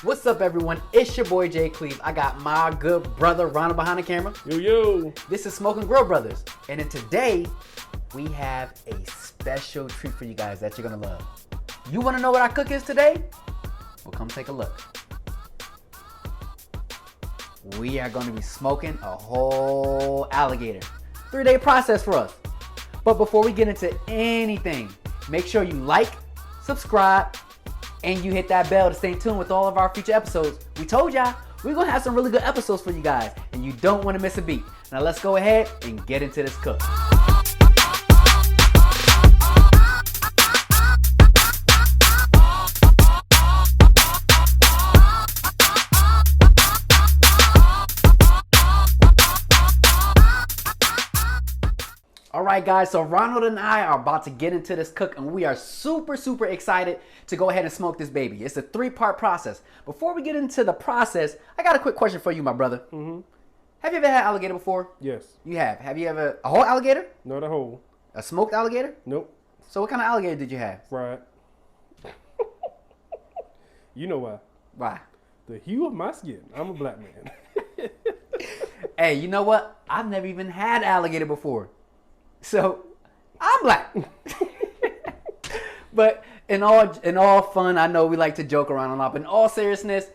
What's up, everyone? It's your boy J-Cleve. I got my good brother Ronald behind the camera. Yo. This is SnG Brothas. And then today, we have a special treat for you guys that you're gonna love. You wanna know what our cook is today? Well, come take a look. We are gonna be smoking a whole alligator. 3-day process for us. But before we get into anything, make sure you like, subscribe, and you hit that bell to stay tuned with all of our future episodes. We told y'all, we're gonna have some really good episodes for you guys, and you don't wanna miss a beat. Now let's go ahead and get into this cook. Alright guys, so Ronald and I are about to get into this cook, and we are super excited to go ahead and smoke this baby. It's a 3-part process. Before we get into the process, I got a quick question for you, my brother. Have you ever had alligator before? Yes. You have. Have you ever, a whole alligator? Not a whole. A smoked alligator? Nope. So what kind of alligator did you have? Fried. You know why? Why? The hue of my skin. I'm a black man. Hey, you know what? I've never even had alligator before. So, I'm black. But in all fun, I know we like to joke around a lot, but in all seriousness,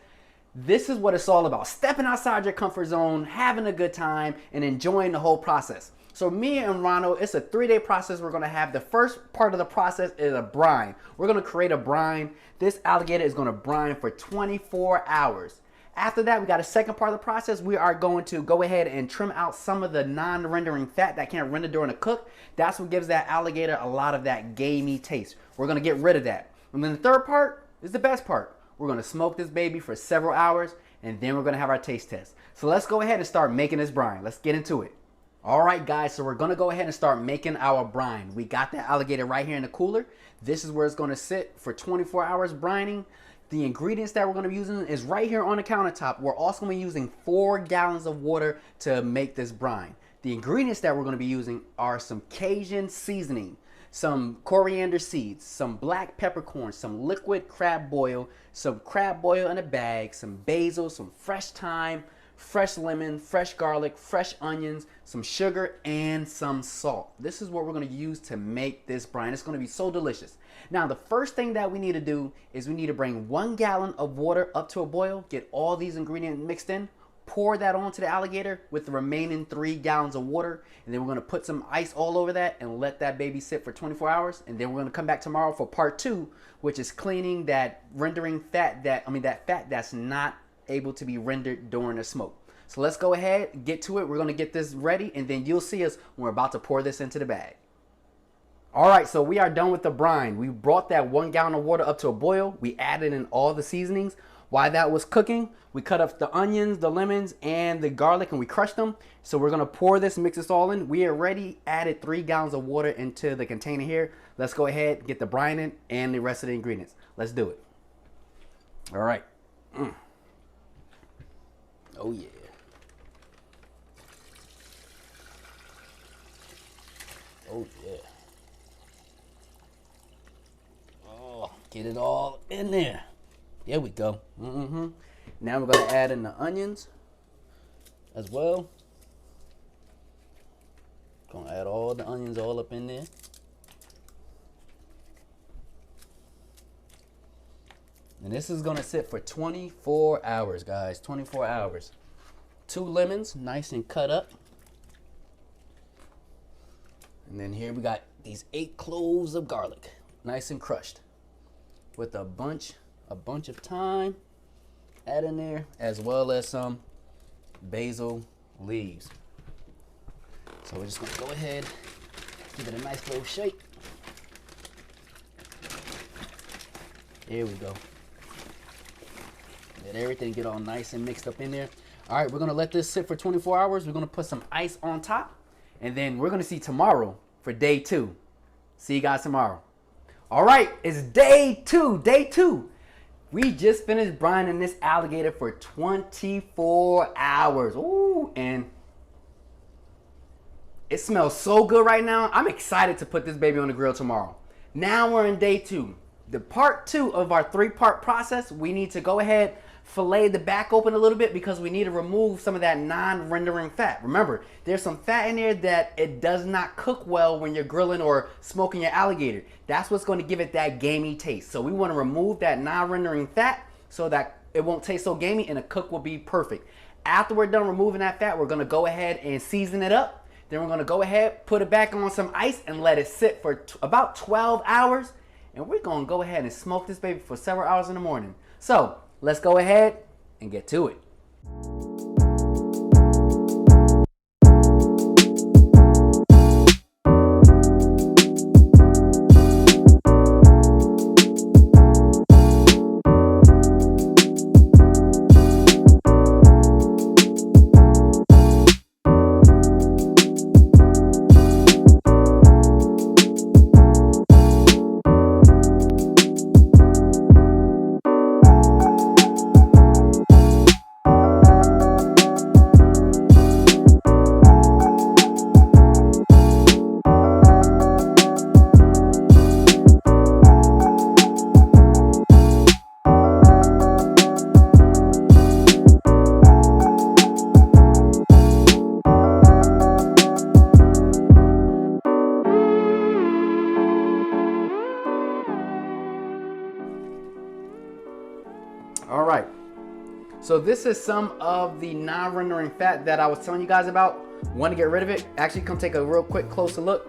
this is what it's all about. Stepping outside your comfort zone, having a good time, and enjoying the whole process. So me and Ronald, it's a 3-day process we're gonna have. The first part of the process is a brine. We're gonna create a brine. This alligator is gonna brine for 24 hours. After that, we got a second part of the process. We are going to go ahead and trim out some of the non-rendering fat that can't render during the cook. That's what gives that alligator a lot of that gamey taste. We're gonna get rid of that. And then the third part is the best part. We're gonna smoke this baby for several hours, and then we're gonna have our taste test. So let's go ahead and start making this brine. Let's get into it. All right, guys, so we're gonna go ahead and start making our brine. We got that alligator right here in the cooler. This is where it's gonna sit for 24 hours brining. The ingredients that we're going to be using is right here on the countertop. We're also going to be using 4 gallons of water to make this brine. The ingredients that we're going to be using are some Cajun seasoning, some coriander seeds, some black peppercorn, some liquid crab boil, some crab boil in a bag, some basil, some fresh thyme, fresh lemon, fresh garlic, fresh onions, some sugar, and some salt. This is what we're going to use to make this brine. It's going to be so delicious. Now, the first thing that we need to do is we need to bring 1 gallon of water up to a boil, get all these ingredients mixed in, pour that onto the alligator with the remaining 3 gallons of water, and then we're going to put some ice all over that and let that baby sit for 24 hours. And then we're going to come back tomorrow for part 2, which is cleaning that rendering fat that fat that's not able to be rendered during the smoke. So let's go ahead, get to it. We're going to get this ready, and then you'll see us when we're about to pour this into the bag. All right, so we are done with the brine. We brought that 1 gallon of water up to a boil. We added in all the seasonings. While that was cooking, we cut up the onions, the lemons, and the garlic, and we crushed them. So we're gonna pour this, mix this all in. We already added 3 gallons of water into the container here. Let's go ahead and get the brine in and the rest of the ingredients. Let's do it. All right. Oh yeah. Oh yeah. Get it all in there. There we go. Now we're going to add in the onions as well. Going to add all the onions all up in there. And this is going to sit for 24 hours, guys. 24 hours. 2 lemons, nice and cut up. And then here we got these 8 cloves of garlic, nice and crushed, with a bunch of thyme add in there, as well as some basil leaves. So we're just gonna go ahead, give it a nice little shake. There we go. Let everything get all nice and mixed up in there. All right, we're gonna let this sit for 24 hours. We're gonna put some ice on top, and then we're gonna see tomorrow for day 2. See you guys tomorrow. All right, it's day 2. Day 2. We just finished brining this alligator for 24 hours. Ooh, and it smells so good right now. I'm excited to put this baby on the grill tomorrow. Now we're in day 2. the part 2 of our 3-part process, we need to go ahead, fillet the back open a little bit because we need to remove some of that non-rendering fat. Remember, there's some fat in there that it does not cook well when you're grilling or smoking your alligator. That's what's going to give it that gamey taste. So we want to remove that non-rendering fat so that it won't taste so gamey and the cook will be perfect. After we're done removing that fat, we're going to go ahead and season it up. Then we're going to go ahead, put it back on some ice and let it sit for about 12 hours. And we're going to go ahead and smoke this baby for several hours in the morning. So let's go ahead and get to it. All right, so this is some of the non-rendering fat that I was telling you guys about. Want to get rid of it? Actually, come take a real quick closer look.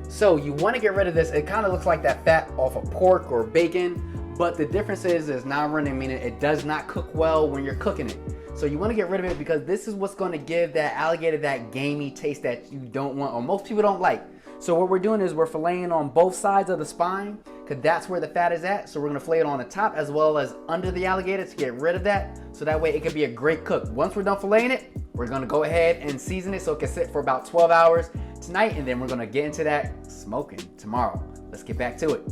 So you want to get rid of this. It kind of looks like that fat off of pork or bacon, but the difference is non-rendering, meaning it does not cook well when you're cooking it. So you want to get rid of it because this is what's going to give that alligator that gamey taste that you don't want, or most people don't like. So what we're doing is we're filleting on both sides of the spine because that's where the fat is at. So we're going to fillet it on the top as well as under the alligator to get rid of that. So that way it can be a great cook. Once we're done filleting it, we're going to go ahead and season it so it can sit for about 12 hours tonight. And then we're going to get into that smoking tomorrow. Let's get back to it.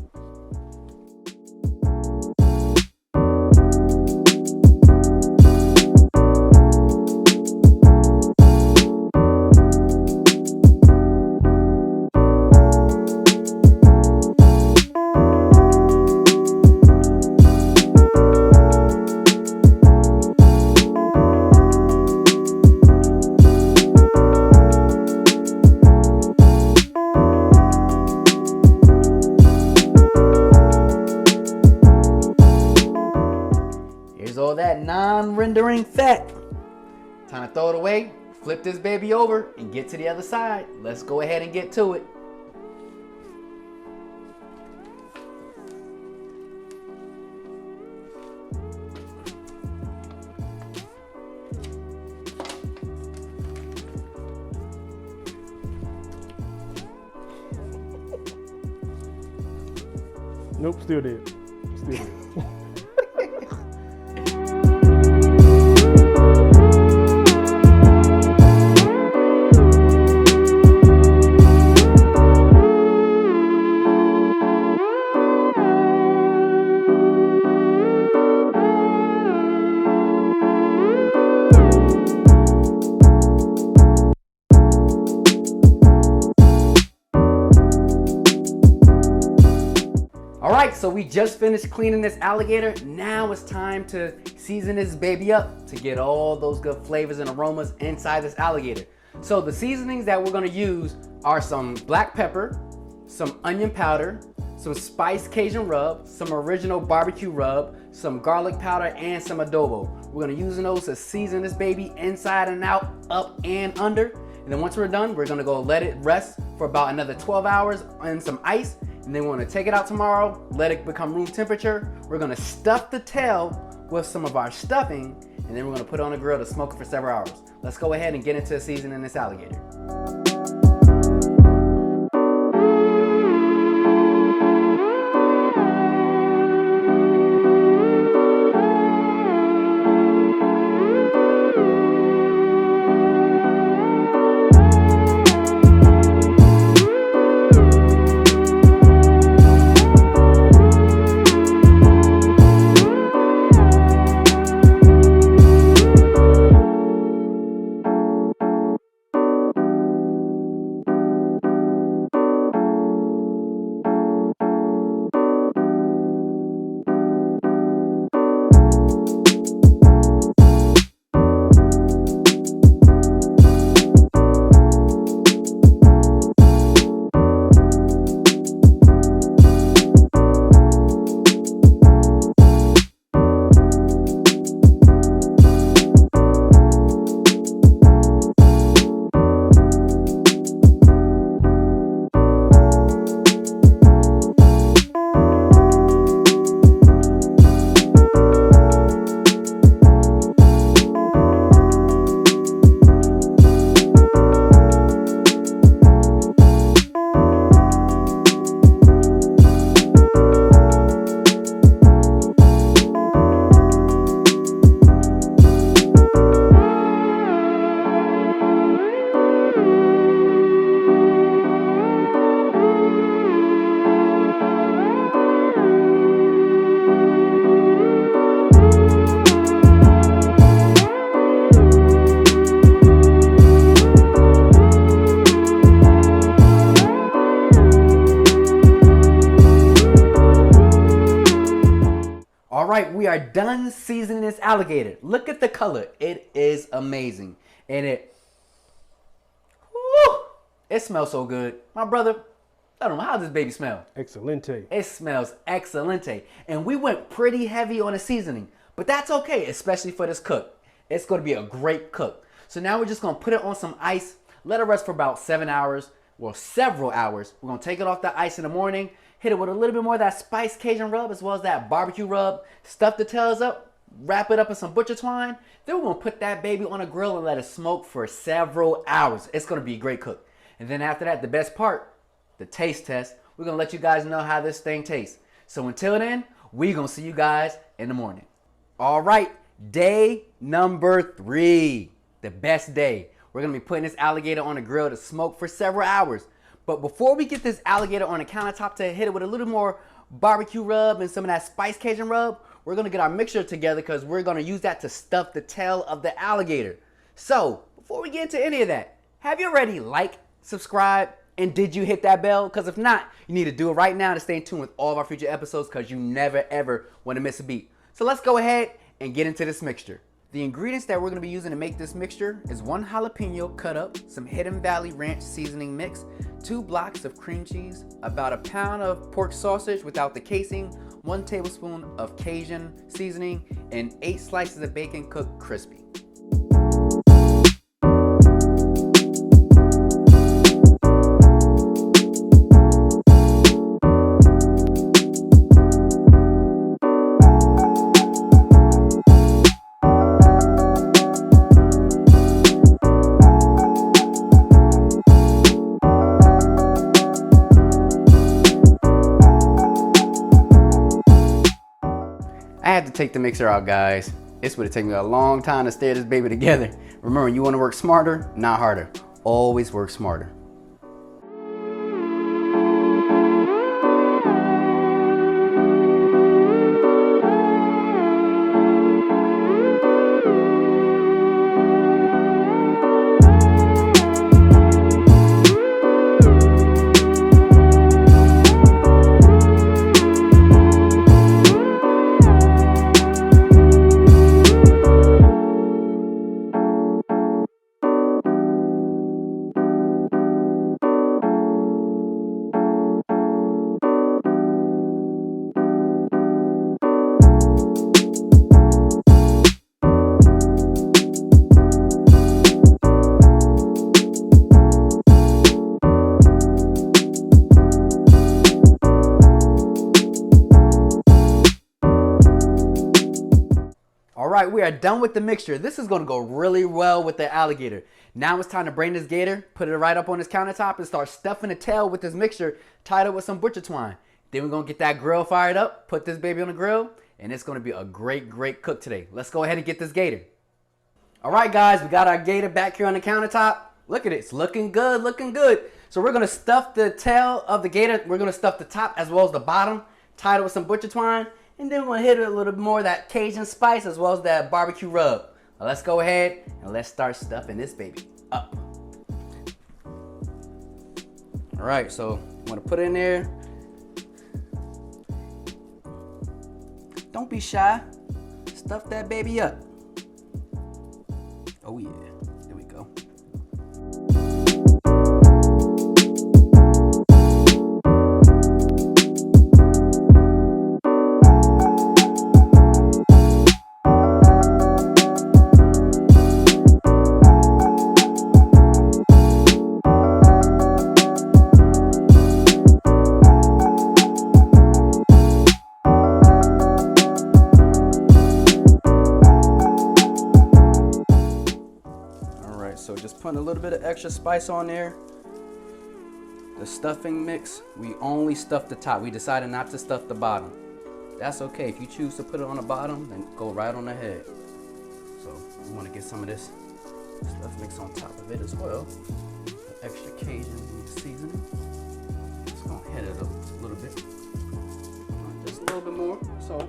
All that non-rendering fat. Time to throw it away, flip this baby over, and get to the other side. Let's go ahead and get to it. Nope, still dead. Still dead. Alright, so we just finished cleaning this alligator. Now it's time to season this baby up to get all those good flavors and aromas inside this alligator. So the seasonings that we're going to use are some black pepper, some onion powder, some spiced Cajun rub, some original barbecue rub, some garlic powder, and some adobo. We're going to use those to season this baby inside and out, up and under. And then once we're done, we're going to go let it rest for about another 12 hours in some ice. And then we're going to take it out tomorrow, let it become room temperature. We're going to stuff the tail with some of our stuffing, and then we're going to put it on the grill to smoke it for several hours. Let's go ahead and get into seasoning this alligator. done seasoning this alligator. Look at the color. It is amazing. And it smells so good. My brother, I don't know, how does this baby smell? Excelente. It smells excelente. And we went pretty heavy on the seasoning, but that's okay, especially for this cook. It's gonna be a great cook. So now we're just gonna put it on some ice, let it rest for about 7 hours, well, several hours. We're gonna take it off the ice in the morning, hit it with a little bit more of that spiced Cajun rub as well as that barbecue rub, stuff the tails up, wrap it up in some butcher twine. Then we're gonna put that baby on a grill and let it smoke for several hours. It's gonna be a great cook. And then after that, the best part, the taste test. We're gonna let you guys know how this thing tastes. So until then, we're gonna see you guys in the morning. All right, day number 3, the best day. We're gonna be putting this alligator on the grill to smoke for several hours. But before we get this alligator on the countertop to hit it with a little more barbecue rub and some of that spiced Cajun rub, we're gonna get our mixture together because we're gonna use that to stuff the tail of the alligator. So before we get into any of that, have you already liked, subscribed, and did you hit that bell? Because if not, you need to do it right now to stay in tune with all of our future episodes because you never ever want to miss a beat. So let's go ahead and get into this mixture. The ingredients that we're going to be using to make this mixture is 1 jalapeno cut up, some Hidden Valley Ranch seasoning mix, 2 blocks of cream cheese, about a pound of pork sausage without the casing, 1 tablespoon of Cajun seasoning, and 8 slices of bacon cooked crispy. I had to take the mixer out, guys. This would have taken me a long time to stare this baby together. Remember, you want to work smarter, not harder. Always work smarter. All right, we are done with the mixture. This is gonna go really well with the alligator. Now it's time to bring this gator, put it right up on this countertop and start stuffing the tail with this mixture, tied up with some butcher twine. Then we're gonna get that grill fired up, put this baby on the grill, and it's gonna be a great, great cook today. Let's go ahead and get this gator. All right, guys, we got our gator back here on the countertop. Look at it, it's looking good, looking good. So we're gonna stuff the tail of the gator. We're gonna stuff the top as well as the bottom, tied it with some butcher twine. And then we're gonna hit it a little bit more of that Cajun spice as well as that barbecue rub. Now let's go ahead and let's start stuffing this baby up. All right, so I'm gonna put it in there. Don't be shy, stuff that baby up. Oh yeah, there we go. So just putting a little bit of extra spice on there. The stuffing mix, we only stuff the top. We decided not to stuff the bottom. That's okay. If you choose to put it on the bottom, then go right on ahead. So we want to get some of this stuff mix on top of it as well. The extra Cajun seasoning. Just gonna hit it a little bit. Just a little bit more. So.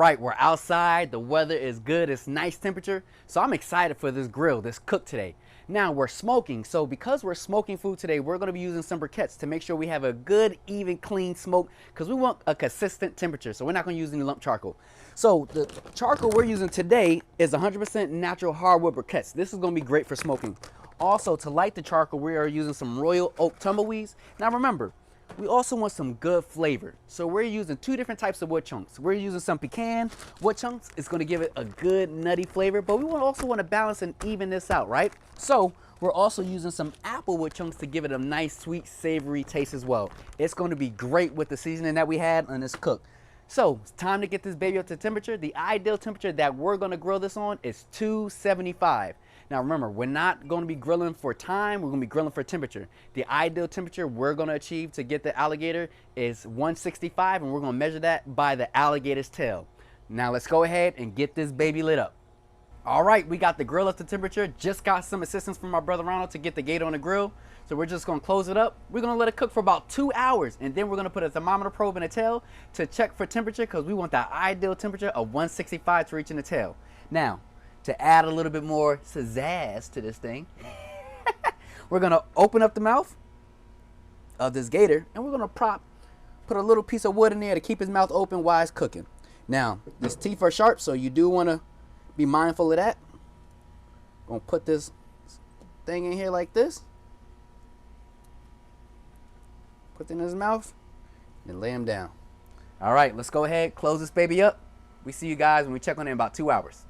right, we're outside. The weather is good. It's nice temperature. So I'm excited for this grill, this cook today. Now we're smoking. So because we're smoking food today, we're going to be using some briquettes to make sure we have a good, even, clean smoke because we want a consistent temperature. So we're not going to use any lump charcoal. So the charcoal we're using today is 100% natural hardwood briquettes. This is going to be great for smoking. Also, to light the charcoal, we are using some Royal Oak tumbleweeds. Now remember, we also want some good flavor. So we're using 2 different types of wood chunks. We're using some pecan wood chunks. It's going to give it a good nutty flavor, but we also want to balance and even this out, right? So we're also using some apple wood chunks to give it a nice, sweet, savory taste as well. It's going to be great with the seasoning that we had on this cook. So it's time to get this baby up to temperature. The ideal temperature that we're going to grill this on is 275. Now remember, we're not going to be grilling for time, we're going to be grilling for temperature. The ideal temperature we're going to achieve to get the alligator is 165, and we're going to measure that by the alligator's tail. Now let's go ahead and get this baby lit up. All right, we got the grill up to temperature. Just got some assistance from my brother Ronald to get the gator on the grill. So we're just going to close it up. We're going to let it cook for about 2 hours, and then we're going to put a thermometer probe in the tail to check for temperature because we want that ideal temperature of 165 to reach in the tail. Now, to add a little bit more pizzazz to this thing, we're going to open up the mouth of this gator, and we're going to put a little piece of wood in there to keep his mouth open while it's cooking. Now, his teeth are sharp, so you do want to be mindful of that. Going to put this thing in here like this. Put it in his mouth, and lay him down. All right, let's go ahead, close this baby up. We see you guys when we check on it in about 2 hours.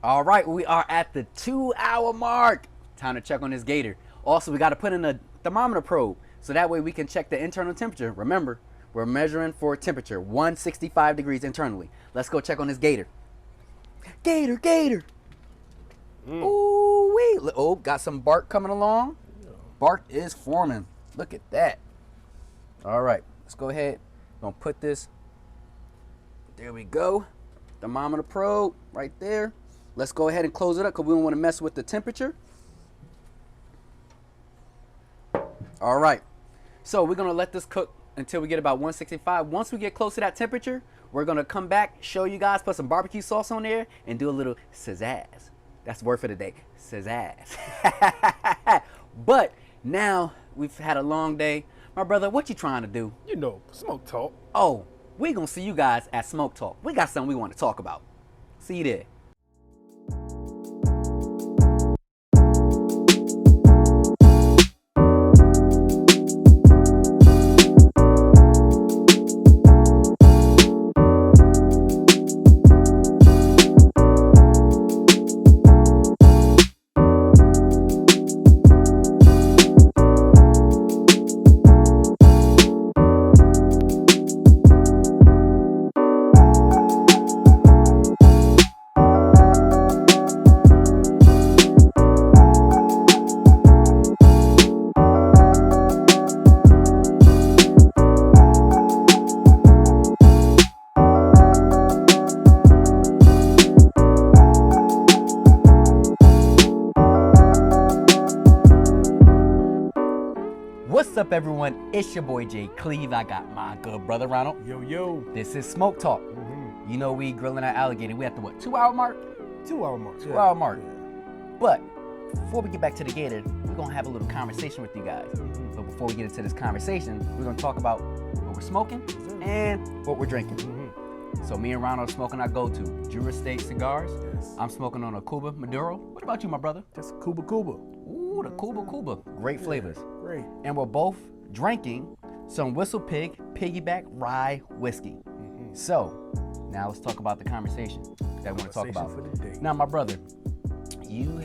All right, we are at the 2-hour mark. Time to check on this gator. Also, we got to put in a thermometer probe so that way we can check the internal temperature. Remember, we're measuring for temperature, 165 degrees internally. Let's go check on this gator. Gator, gator. Ooh, wee. Oh, got some bark coming along. Bark is forming. Look at that. All right, let's go ahead. Gonna put this. There we go. Thermometer probe right there. Let's go ahead and close it up because we don't want to mess with the temperature. All right. So we're going to let this cook until we get about 165. Once we get close to that temperature, we're going to come back, show you guys, put some barbecue sauce on there, and do a little pizzazz. That's the word for the day. Pizzazz. But now we've had a long day. My brother, what you trying to do? You know, smoke talk. Oh, we're going to see you guys at Smoke Talk. We got something we want to talk about. See you there. What's up, everyone? It's your boy J-Cleve. I got my good brother Ronald. Yo, yo. This is Smoke Talk. You know we grilling our alligator. We at the what, 2-hour mark? 2-hour mark. 2-hour mark. But before we get back to the gator, we're gonna have a little conversation with you guys. But before we get into this conversation, we're gonna talk about what we're smoking and what we're drinking. So me and Ronald are smoking our go-to Drew Estate cigars. Yes. I'm smoking on a Cuba Maduro. What about you, my brother? Just Cuba Cuba. Ooh, the Cuba. Great flavors. Great. And we're both drinking some Whistle Pig Piggyback Rye Whiskey. So now let's talk about the conversation that we want to talk about. For the day. Now, my brother, you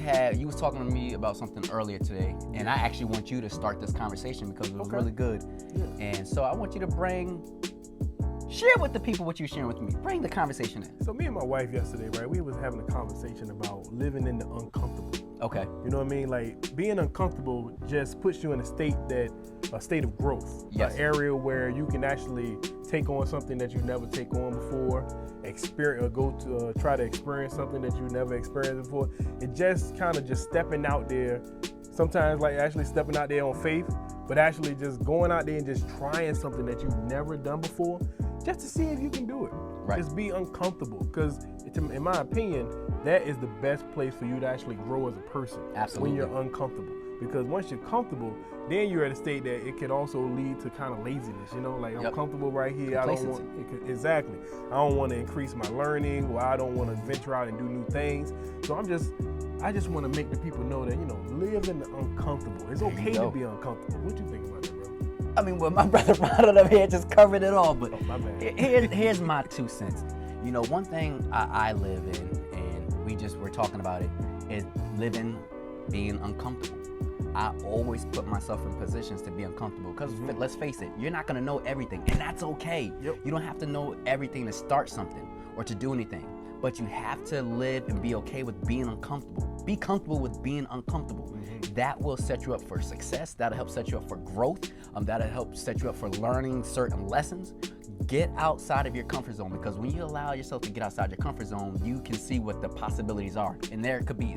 was talking to me about something earlier today, and I actually want you to start this conversation because it was really good. Yeah. And so I want you to share with the people what you're sharing with me. Bring the conversation in. So me and my wife yesterday, right, we was having a conversation about living in the uncomfortable. Okay. You know what I mean? Like, being uncomfortable just puts you in a state of growth. Yes. An area where you can actually take on something that you never take on before, try to experience something that you never experienced before. It just kind of just stepping out there, sometimes like actually stepping out there on faith, but actually just going out there and just trying something that you've never done before, just to see if you can do it. Right. Just be uncomfortable, because in my opinion, that is the best place for you to actually grow as a person. Absolutely. When you're uncomfortable. Because once you're comfortable, then you're at a state that it can also lead to kind of laziness, you know, like I'm comfortable right here. I don't want, exactly. I don't want to increase my learning, or I don't want to venture out and do new things. So I just want to make the people know that, you know, live in the uncomfortable. It's okay to be uncomfortable. What you think about that, bro? I mean, well, my brother Ronald up here just covered it all, but my bad. Here's my 2 cents. You know, one thing I live in, and we're talking about it, is being uncomfortable. I always put myself in positions to be uncomfortable, because let's face it, you're not gonna know everything, and that's okay. Yep. You don't have to know everything to start something or to do anything, but you have to live and be okay with being uncomfortable. Be comfortable with being uncomfortable. That will set you up for success. That'll help set you up for growth. That'll help set you up for learning certain lessons. Get outside of your comfort zone, because when you allow yourself to get outside your comfort zone, you can see what the possibilities are, and they could be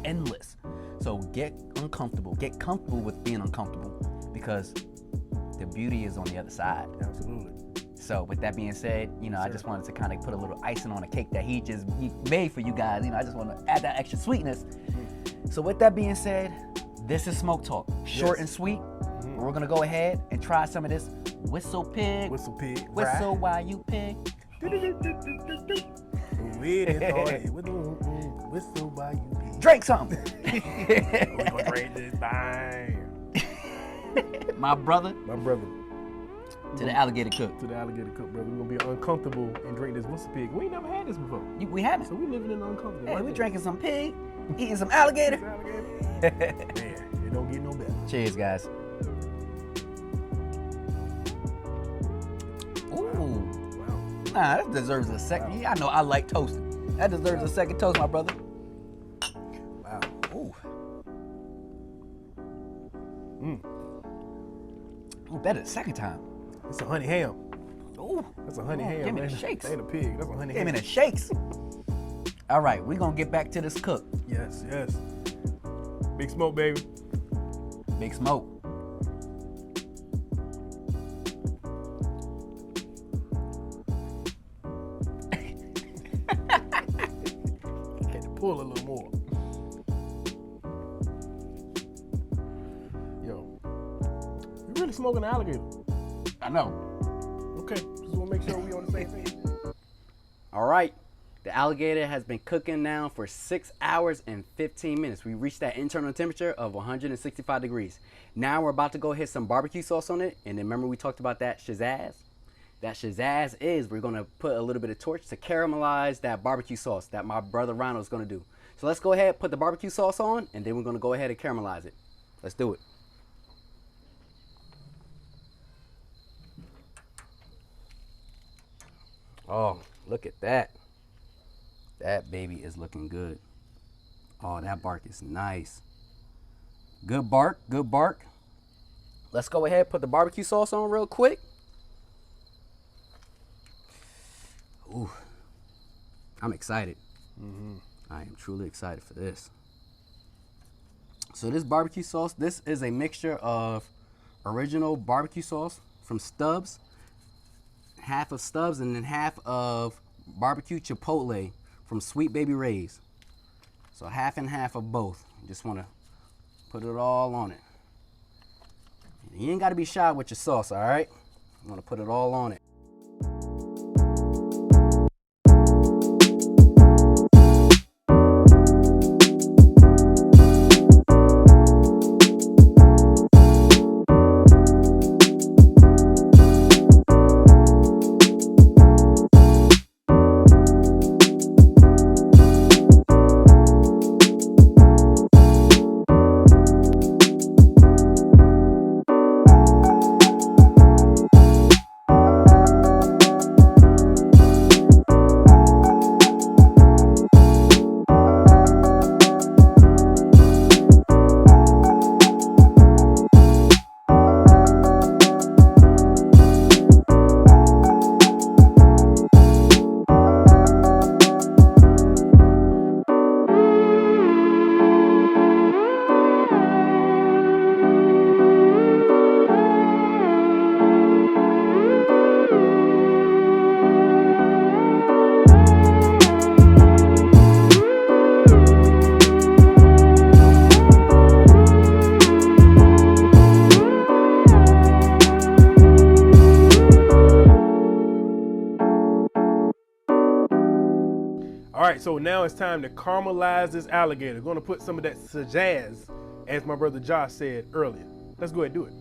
endless. So get uncomfortable. Get comfortable with being uncomfortable, because the beauty is on the other side. Absolutely. So with that being said, you know, I just wanted to kind of put a little icing on a cake that he made for you guys. You know, I just want to add that extra sweetness. So with that being said, this is Smoke Talk, short and sweet. We're gonna go ahead and try some of this whistle pig. Whistle pig. Whistle while you pig. Whistle while you pig. Drink something. We're gonna drink this thing. My brother. To the alligator cook. To the alligator cook, brother. We're gonna be uncomfortable and drink this whistle pig. We ain't never had this before. We haven't. So we living in the uncomfortable. Hey, we drinking some pig, eating some alligator. Man, it don't get no better. Cheers, guys. Ooh. Wow. Nah, that deserves a second. Wow. Yeah, I know I like toasting. That deserves a second toast, my brother. Wow. Ooh. Ooh, better the second time. It's a honey ham. Ooh. That's a honey ham. Give me man. the shakes. That ain't a pig. That's a honey ham. Give me the shakes. All right, we're gonna get back to this cook. Yes. Big smoke, baby. Big smoke. Had to pull a little more. Yo, you really smoking an alligator? I know. Okay, just want to make sure we on the same page. All right. The alligator has been cooking now for 6 hours and 15 minutes. We reached that internal temperature of 165 degrees. Now we're about to go hit some barbecue sauce on it. And then remember we talked about that shazazz? That shazazz is we're gonna put a little bit of torch to caramelize that barbecue sauce that my brother Ronald is gonna do. So let's go ahead, put the barbecue sauce on, and then we're gonna go ahead and caramelize it. Let's do it. Oh, look at that. That baby is looking good. Oh, that bark is nice. Good bark, good bark. Let's go ahead and put the barbecue sauce on real quick. Ooh, I'm excited. I am truly excited for this. So this barbecue sauce, this is a mixture of original barbecue sauce from Stubbs, half of Stubbs, and then half of barbecue chipotle from Sweet Baby Ray's. So half and half of both. Just want to put it all on it. You ain't got to be shy with your sauce, all right? You want to put it all on it. so now it's time to caramelize this alligator. Gonna put some of that pizzazz, as my brother Josh said earlier. Let's go ahead and do it.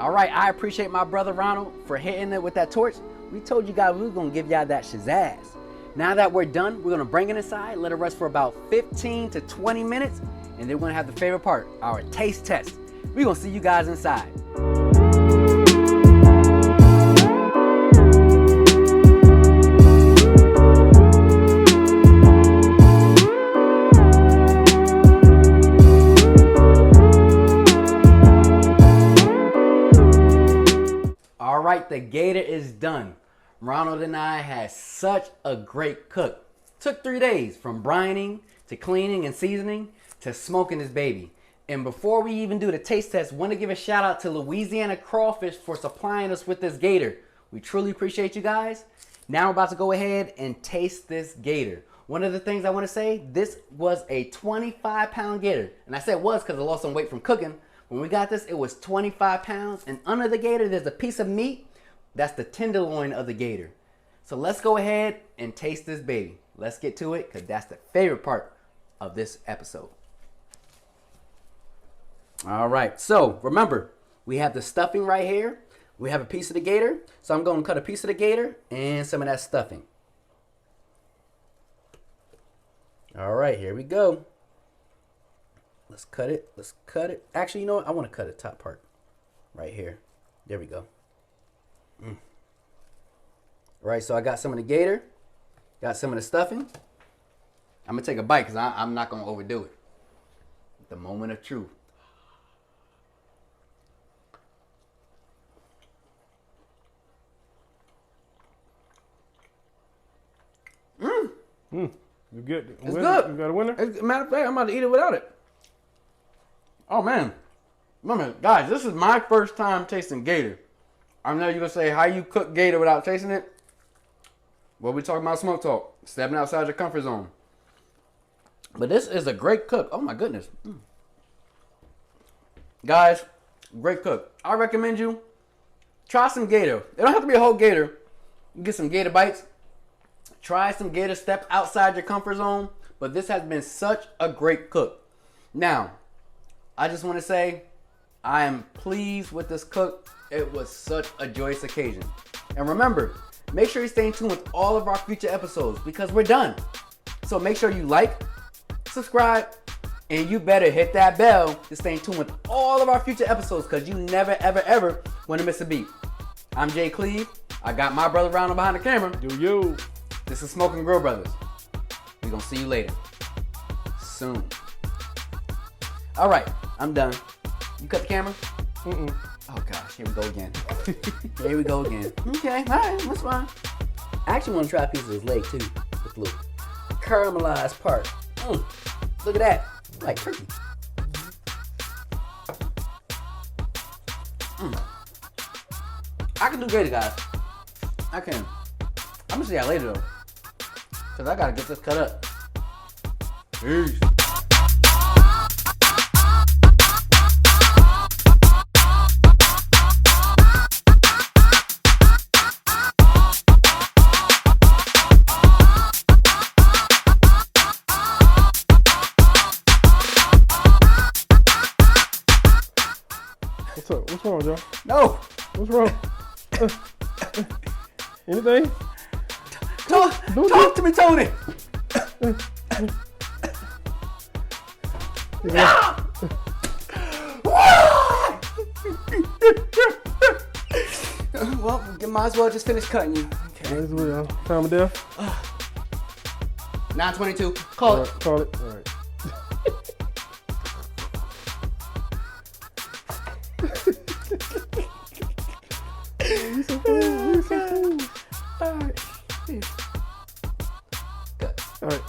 All right, I appreciate my brother Ronald for hitting it with that torch. We told you guys we were gonna give y'all that shazazz. Now that we're done, we're gonna bring it inside, let it rest for about 15 to 20 minutes, and then we're gonna have the favorite part, our taste test. We're gonna see you guys inside. All right, the gator is done. Ronald and I had such a great cook. Took 3 days from brining to cleaning and seasoning to smoking this baby. And before we even do the taste test, want to give a shout out to Louisiana Crawfish for supplying us with this gator. We truly appreciate you guys. Now we're about to go ahead and taste this gator. One of the things I want to say, this was a 25-pound gator. And I said was because I lost some weight from cooking. When we got this, it was 25 pounds. And under the gator, there's a piece of meat. That's the tenderloin of the gator. So let's go ahead and taste this baby. Let's get to it because that's the favorite part of this episode. All right, so remember, we have the stuffing right here. We have a piece of the gator. So I'm going to cut a piece of the gator and some of that stuffing. All right, here we go. Let's cut it. Let's cut it. Actually, you know what? I want to cut the top part right here. There we go. All right, so I got some of the gator. Got some of the stuffing. I'm going to take a bite because I'm not going to overdo it. The moment of truth. You good? It's good. You got a winner? Matter of fact, I'm about to eat it without it. Oh, man. Remember, guys, this is my first time tasting gator. I know you're going to say, how you cook gator without tasting it? Well, we talking about smoke talk. Stepping outside your comfort zone. But this is a great cook. Oh, my goodness. Guys, great cook. I recommend you try some gator. It don't have to be a whole gator. You get some gator bites. Try some gator, step outside your comfort zone. But this has been such a great cook. Now, I just want to say, I am pleased with this cook. It was such a joyous occasion. And remember, make sure you stay in tune with all of our future episodes because we're done. So make sure you like, subscribe, and you better hit that bell to stay in tune with all of our future episodes because you never, ever, ever want to miss a beat. I'm J-Cleve. I got my brother Ronald behind the camera. Do you? This is SnG Brothas. We're going to see you later. Soon. All right, I'm done. You cut the camera? Mm-mm. Oh, gosh, here we go again. Here we go again. Okay, all right, that's fine. I actually want to try a piece of his leg, too. With a little caramelized part. Look at that. Like turkey. I can do gator, guys. I can. I'm going to see y'all later, though. Because I got to get this cut up. Peace. What's up? What's wrong, Joe? No. What's wrong? Anything? Talk to me, Tony. Well, might as well just finish cutting you. Okay. Might as well. Time of death? 9:22. Call it. Call it. All right. We so cool. All right. All right.